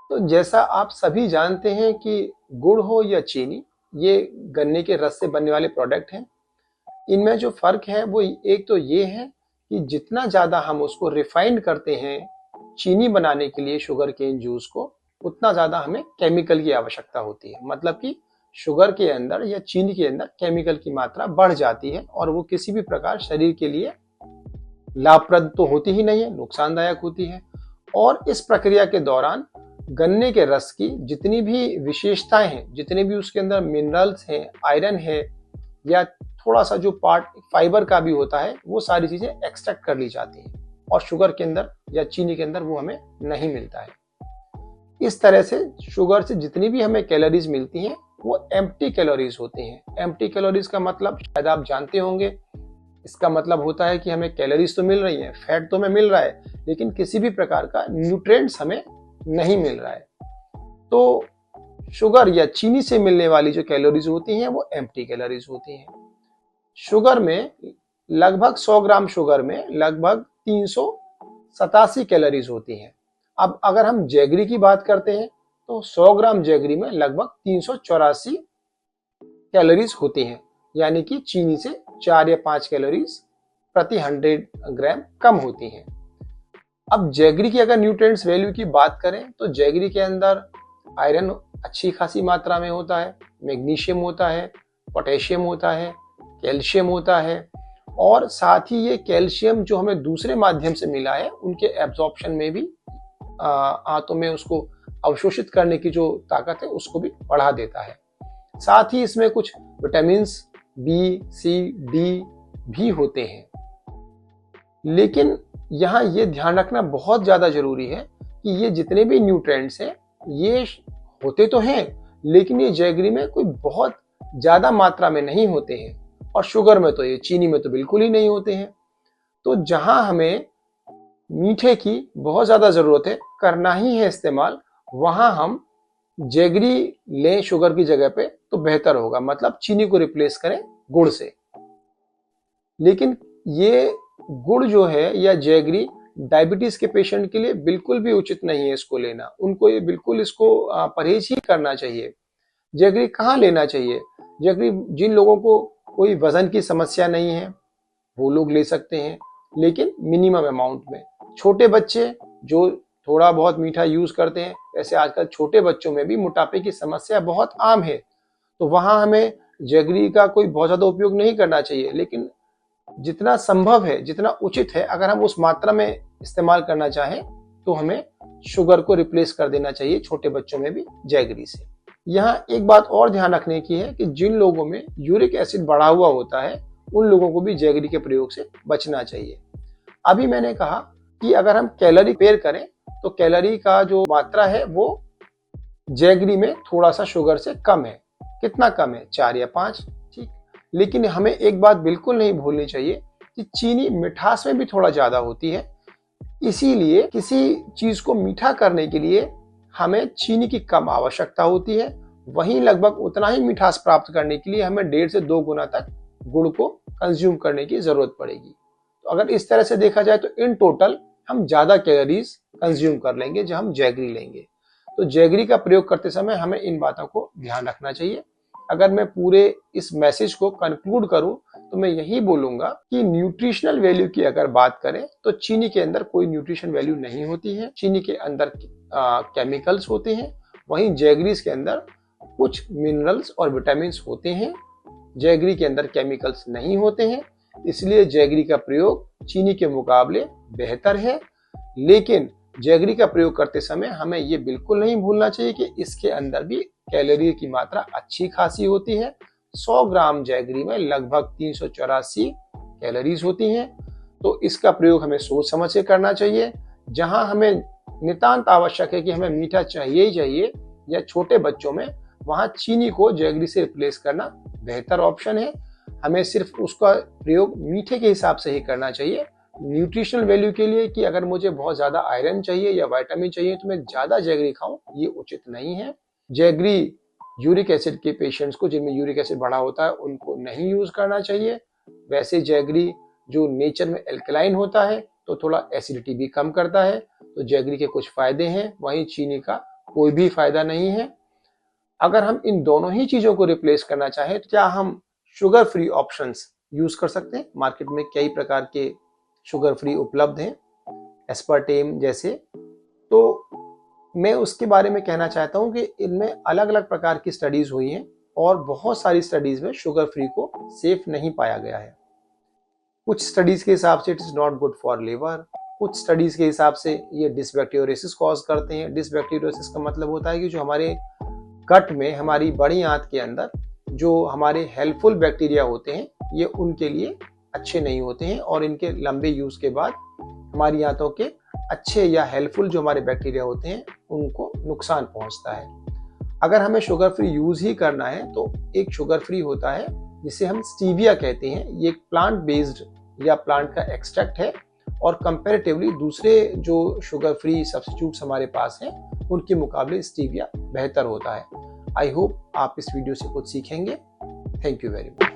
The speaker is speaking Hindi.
तो जैसा आप सभी जानते हैं कि गुड़ हो या चीनी, ये गन्ने के रस से बनने वाले प्रोडक्ट हैं। इनमें जो फ़र्क है वो एक तो ये है कि जितना ज़्यादा हम उसको रिफाइंड करते हैं चीनी बनाने के लिए शुगर केन जूस को, उतना ज़्यादा हमें केमिकल की आवश्यकता होती है। मतलब कि शुगर के अंदर या चीनी के अंदर केमिकल की मात्रा बढ़ जाती है और वो किसी भी प्रकार शरीर के लिए लाभप्रद तो होती ही नहीं है, नुकसानदायक होती है। और इस प्रक्रिया के दौरान गन्ने के रस की जितनी भी विशेषताएं हैं, जितने भी उसके अंदर मिनरल्स हैं, आयरन है या थोड़ा सा जो पार्ट फाइबर का भी होता है, वो सारी चीजें एक्सट्रैक्ट कर ली जाती हैं और शुगर के अंदर या चीनी के अंदर वो हमें नहीं मिलता है। इस तरह से शुगर से जितनी भी हमें कैलोरीज मिलती हैं वो एम्प्टी कैलोरीज होती हैं। एम्प्टी कैलोरीज का मतलब शायद आप जानते होंगे, इसका मतलब होता है कि हमें कैलोरीज तो मिल रही है, फैट तो हमें मिल रहा है, लेकिन किसी भी प्रकार का न्यूट्रिएंट्स हमें नहीं मिल रहा है। तो शुगर या चीनी से मिलने वाली जो कैलोरीज होती हैं वो एम्प्टी कैलोरीज होती हैं। शुगर में लगभग 100 ग्राम शुगर में लगभग 387 कैलोरीज होती हैं। अब अगर हम जैगरी की बात करते हैं तो 100 ग्राम जैगरी में लगभग 384 कैलोरीज होती हैं, यानी कि चीनी से 4 या 5 कैलोरीज प्रति 100 ग्राम कम होती हैं। अब जैगरी की अगर न्यूट्रिएंट्स वैल्यू की बात करें तो जैगरी के अंदर आयरन अच्छी खासी मात्रा में होता है, मैग्नीशियम होता है, पोटेशियम होता है, कैल्शियम होता है और साथ ही ये कैल्शियम जो हमें दूसरे माध्यम से मिला है उनके एब्जॉर्प्शन में भी आंतों में उसको अवशोषित करने की जो ताकत है उसको भी बढ़ा देता है। साथ ही इसमें कुछ विटामिन बी, सी, डी भी होते हैं। लेकिन यहाँ ये ध्यान रखना बहुत ज़्यादा जरूरी है कि ये जितने भी न्यूट्रिएंट्स हैं ये होते तो हैं, लेकिन ये जैगरी में कोई बहुत ज़्यादा मात्रा में नहीं होते हैं और शुगर में तो, ये चीनी में तो बिल्कुल ही नहीं होते हैं। तो जहाँ हमें मीठे की बहुत ज़्यादा ज़रूरत है, करना ही है इस्तेमाल, वहाँ हम जैगरी लें शुगर की जगह पे तो बेहतर होगा। मतलब चीनी को रिप्लेस करें गुड़ से। लेकिन ये गुड़ जो है या जैगरी डायबिटीज के पेशेंट के लिए बिल्कुल भी उचित नहीं है इसको लेना। उनको ये बिल्कुल इसको परहेज ही करना चाहिए। जैगरी कहाँ लेना चाहिए? जैगरी जिन लोगों को कोई वजन की समस्या नहीं है वो लोग ले सकते हैं, लेकिन मिनिमम अमाउंट में। छोटे बच्चे जो थोड़ा बहुत मीठा यूज करते हैं, वैसे आजकल छोटे बच्चों में भी मोटापे की समस्या बहुत आम है, तो वहां हमें जैगरी का कोई बहुत ज्यादा उपयोग नहीं करना चाहिए। लेकिन जितना संभव है, जितना उचित है, अगर हम उस मात्रा में इस्तेमाल करना चाहें तो हमें शुगर को रिप्लेस कर देना चाहिए छोटे बच्चों में भी जैगरी से। यहाँ एक बात और ध्यान रखने की है कि जिन लोगों में यूरिक एसिड बढ़ा हुआ होता है उन लोगों को भी जैगरी के प्रयोग से बचना चाहिए। अभी मैंने कहा कि अगर हम कैलोरी पेयर करें तो कैलोरी का जो मात्रा है वो जैगरी में थोड़ा सा शुगर से कम है। कितना कम है? 4 या 5, ठीक। लेकिन हमें एक बात बिल्कुल नहीं भूलनी चाहिए कि चीनी मिठास में भी थोड़ा ज्यादा होती है। इसीलिए किसी चीज को मीठा करने के लिए हमें चीनी की कम आवश्यकता होती है, वहीं लगभग उतना ही मिठास प्राप्त करने के लिए हमें 1.5 से 2 गुना तक गुड़ को कंज्यूम करने की जरूरत पड़ेगी। तो अगर इस तरह से देखा जाए तो इन टोटल हम ज्यादा कैलोरीज कंज्यूम कर लेंगे जब हम जैगरी लेंगे। तो जैगरी का प्रयोग करते समय हमें इन बातों को ध्यान रखना चाहिए। अगर मैं पूरे इस मैसेज को कंक्लूड करूं तो मैं यही बोलूंगा कि न्यूट्रिशनल वैल्यू की अगर बात करें तो चीनी के अंदर कोई न्यूट्रिशन वैल्यू नहीं होती है। चीनी के अंदर केमिकल्स होते हैं, वहीं जैगरीज के अंदर कुछ मिनरल्स और विटामिन होते हैं। जैगरी के अंदर केमिकल्स नहीं होते हैं, इसलिए जैगरी का प्रयोग चीनी के मुकाबले बेहतर है। लेकिन जैगरी का प्रयोग करते समय हमें ये बिल्कुल नहीं भूलना चाहिए कि इसके अंदर भी कैलोरी की मात्रा अच्छी खासी होती है। 100 ग्राम जैगरी में लगभग 384 कैलोरीज होती हैं। तो इसका प्रयोग हमें सोच समझ के करना चाहिए। जहां हमें नितांत आवश्यक है कि हमें मीठा चाहिए ही चाहिए या छोटे बच्चों में, वहां चीनी को जैगरी से रिप्लेस करना बेहतर ऑप्शन है। हमें सिर्फ उसका प्रयोग मीठे के हिसाब से ही करना चाहिए। न्यूट्रिशनल वैल्यू के लिए कि अगर मुझे बहुत ज्यादा आयरन चाहिए या विटामिन चाहिए तो मैं ज्यादा जैगरी खाऊं, ये उचित नहीं है। जैगरी यूरिक एसिड के पेशेंट्स को, जिनमें यूरिक एसिड बढ़ा होता है, उनको नहीं यूज करना चाहिए। वैसे जैगरी जो नेचर में एल्कलाइन होता है तो थोड़ा एसिडिटी भी कम करता है, तो जैगरी के कुछ फायदे हैं, वहीं चीनी का कोई भी फायदा नहीं है। अगर हम इन दोनों ही चीजों को रिप्लेस करना चाहें तो क्या हम शुगर फ्री ऑप्शंस यूज कर सकते हैं। मार्केट में कई प्रकार के शुगर फ्री उपलब्ध हैं, एस्पर्टेम जैसे। तो मैं उसके बारे में कहना चाहता हूं कि इनमें अलग अलग प्रकार की स्टडीज हुई हैं और बहुत सारी स्टडीज में शुगर फ्री को सेफ नहीं पाया गया है। कुछ स्टडीज के हिसाब से it is not good for liver, कुछ स्टडीज के हिसाब से ये डिसबैक्टीरियोसिस कॉज करते हैं। डिसबैक्टीरियोसिस का मतलब होता है कि जो हमारे गट में, हमारी बड़ी आंत के अंदर जो हमारे हेल्पफुल बैक्टीरिया होते हैं, ये उनके लिए अच्छे नहीं होते हैं और इनके लंबे यूज के बाद हमारी आंतों के अच्छे या हेल्पफुल जो हमारे बैक्टीरिया होते हैं उनको नुकसान पहुंचता है। अगर हमें शुगर फ्री यूज ही करना है तो एक शुगर फ्री होता है जिसे हम स्टीविया कहते हैं। ये एक प्लांट बेस्ड या प्लांट का एक्सट्रैक्ट है और कंपैरेटिवली दूसरे जो शुगर फ्री सब्स्टिट्यूट्स हमारे पास हैं उनके मुकाबले स्टीविया बेहतर होता है। आई होप आप इस वीडियो से कुछ सीखेंगे। Thank you very much.